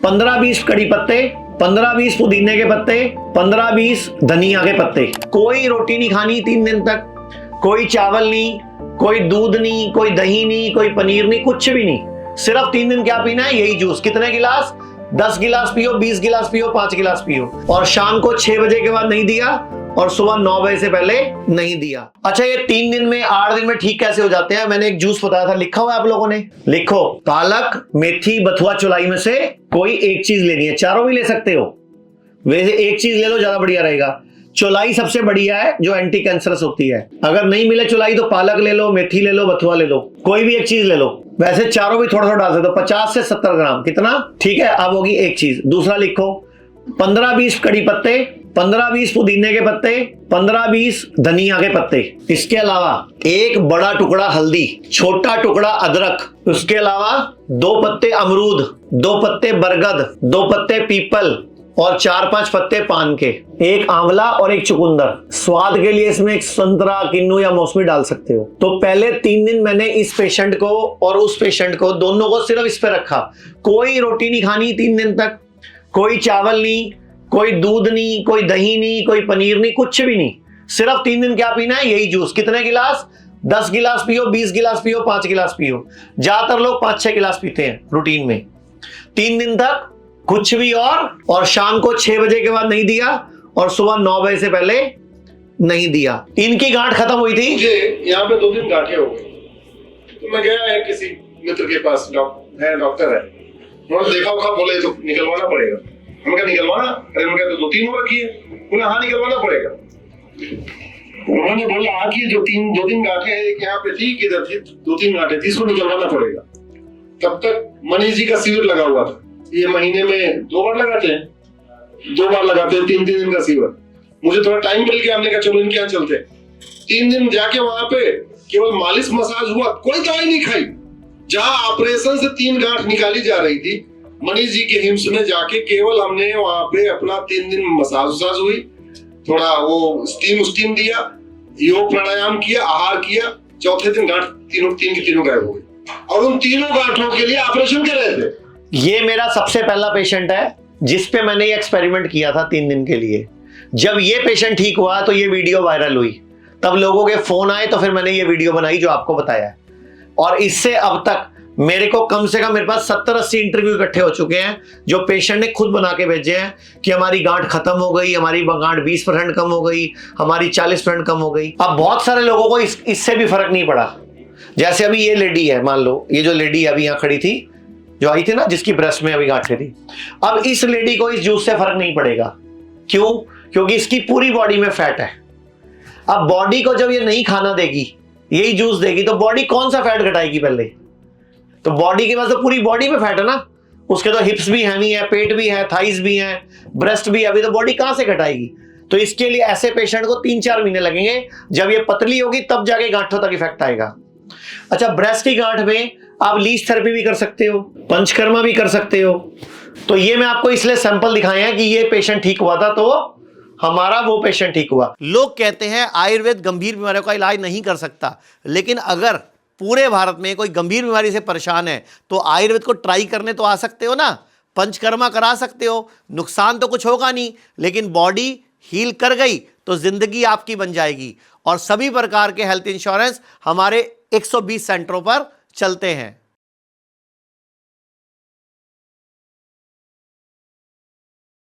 15-20 कड़ी पत्ते, 15-20 पुदीने के पत्ते, 15-20 धनिया के पत्ते। कोई रोटी नहीं खानी 3 दिन तक, कोई चावल नहीं, कोई दूध नहीं, कोई दही नहीं, कोई पनीर नहीं, कुछ भी नहीं। सिर्फ 3 दिन क्या पीना है? यही जूस। कितने गिलास? 10 गिलास पियो, 20 गिलास पियो, 5 गिलास पियो। और शाम को 6 बजे के बाद नहीं दिया और सुबह 9 बजे से पहले नहीं दिया। अच्छा, ये 3 दिन में 8 दिन में ठीक कैसे हो जाते हैं? मैंने एक जूस बताया था, लिखा हुआ है आप लोगों ने? लिखो, पालक, मेथी, बथुआ, चौलाई में से कोई एक चीज लेनी है। चारों भी ले सकते हो, वैसे एक चीज ले लो, ज्यादा बढ़िया रहेगा। चौलाई सबसे बढ़िया है, जो एंटी कैंसरस होती है। अगर नहीं मिले चौलाई तो पालक ले लो, मेथी ले लो, बथुआ ले लो, कोई भी एक चीज ले लो। वैसे चारों भी थोड़ा थोड़ा डाल सकते हो, 50 से 70 ग्राम, कितना? ठीक है, अब होगी एक चीज। दूसरा लिखो, 15-20 कड़ी पत्ते, 15-20 पुदीने के पत्ते, 15-20 धनिया के पत्ते। इसके अलावा एक बड़ा टुकड़ा हल्दी, छोटा टुकड़ा अदरक, उसके अलावा 2 पत्ते अमरूद, 2 पत्ते बरगद, 2 पत्ते पीपल और 4-5 पत्ते पान के, एक आंवला और एक चुकंदर। स्वाद के लिए इसमें एक संतरा, किन्नू या मौसमी डाल सकते हो। तो पहले 3 दिन मैंने इस पेशेंट को और उस पेशेंट को, दोनों को सिर्फ इस पे रखा। कोई रोटी नहीं खानी 3 दिन तक, कोई चावल नहीं, कोई दूध नहीं, कोई दही नहीं, कोई पनीर नहीं, कुछ भी नहीं। सिर्फ 3 दिन क्या पीना है? यही जूस। कितने गिलास? 10 गिलास पियो, 20 गिलास पियो, 5 गिलास पियो। ज्यादातर लोग 5-6 गिलास पीते हैं रूटीन में। 3 दिन तक कुछ भी। और शाम को 6 बजे के बाद नहीं दिया और सुबह 9 बजे से पहले नहीं दिया। इनकी गांठ खत्म हुई थी। मुझे यहाँ पे 2 दिन गांठें हो गई, तो मैं गया है किसी मित्र के पास, डॉक्टर है। उन्होंने देखा होगा, बोले तो निकलवाना पड़ेगा। हमने कहा निकलवाना? अरे उन्होंने कहा तो 2-3 हो रखी है। उन्हें हाँ निकलवाना पड़ेगा। उन्होंने बोला हाँ कि जो 2-3 गांठें हैं, एक यहाँ पे थी, किधर थी, 2-3 गांठें थी, इसको निकलवाना पड़ेगा। तब तक मनीष जी का शिविर लगा हुआ था। ये महीने में 2 बार लगाते हैं, 2 बार लगाते हैं, 3-3 दिन का शिविर। मुझे थोड़ा टाइम मिल गया, हमने कहा चलो इनके यहाँ चलते हैं। 3 दिन जाके वहां पे केवल मालिश मसाज हुआ, कोई दवाई नहीं खाई। जहां ऑपरेशन से 3 गांठ निकाली जा रही थी, मनीष जी के हिम्स में जाके केवल हमने वहां पे अपना 3 दिन मसाज हुई, थोड़ा वो स्टीम दिया, योग प्राणायाम किया, आहार किया। चौथे दिन गांठ तीन की तीनों गायब हो गई। और उन तीनों गांठों के लिए ऑपरेशन कर रहे थे। ये मेरा सबसे पहला पेशेंट है जिसपे मैंने ये एक्सपेरिमेंट किया था 3 दिन के लिए। जब ये पेशेंट ठीक हुआ तो ये वीडियो वायरल हुई, तब लोगों के फोन आए, तो फिर मैंने ये वीडियो बनाई जो आपको बताया है। और इससे अब तक मेरे को कम से कम, मेरे पास 70-80 इंटरव्यू इकट्ठे हो चुके हैं, जो पेशेंट ने खुद बना के भेजे हैं कि हमारी गांठ खत्म हो गई, हमारी गांठ 20% कम हो गई, हमारी 40% कम हो गई। अब बहुत सारे लोगों को इससे भी फर्क नहीं पड़ा। जैसे अभी ये लेडी है, मान लो ये जो लेडी अभी यहाँ खड़ी थी, जो आई थी ना, जिसकी ब्रेस्ट में अभी गांठें थी, अब इस लेडी को इस जूस से फर्क नहीं पड़ेगा। क्यों? क्योंकि इसकी पूरी बॉडी में फैट है। अब बॉडी को जब ये नहीं खाना देगी, यही जूस देगी, तो बॉडी कौन सा फैट घटाएगी पहले? तो बॉडी के पास तो पूरी बॉडी में फैट है ना, उसके तो हिप्स भी हैवी है, पेट भी है, थाइस भी है, ब्रेस्ट भी है, अभी तो बॉडी कहां से घटाएगी? तो इसके लिए ऐसे पेशेंट को 3-4 महीने लगेंगे। जब ये पतली होगी तब जाके गांठों तक इफेक्ट आएगा। अच्छा, ब्रेस्ट की गांठ में आप लीच थेरेपी भी कर सकते हो, पंचकर्मा भी कर सकते हो। तो ये मैं आपको इसलिए सैंपल दिखाए हैं कि ये पेशेंट ठीक हुआ था, तो हमारा वो पेशेंट ठीक हुआ। लोग कहते हैं आयुर्वेद गंभीर बीमारियों का इलाज नहीं कर सकता, लेकिन अगर पूरे भारत में कोई गंभीर बीमारी से परेशान है तो आयुर्वेद को ट्राई करने तो आ सकते हो ना, पंचकर्मा करा सकते हो। नुकसान तो कुछ होगा नहीं, लेकिन बॉडी हील कर गई तो जिंदगी आपकी बन जाएगी। और सभी प्रकार के हेल्थ इंश्योरेंस हमारे 120 सेंटरों पर चलते हैं।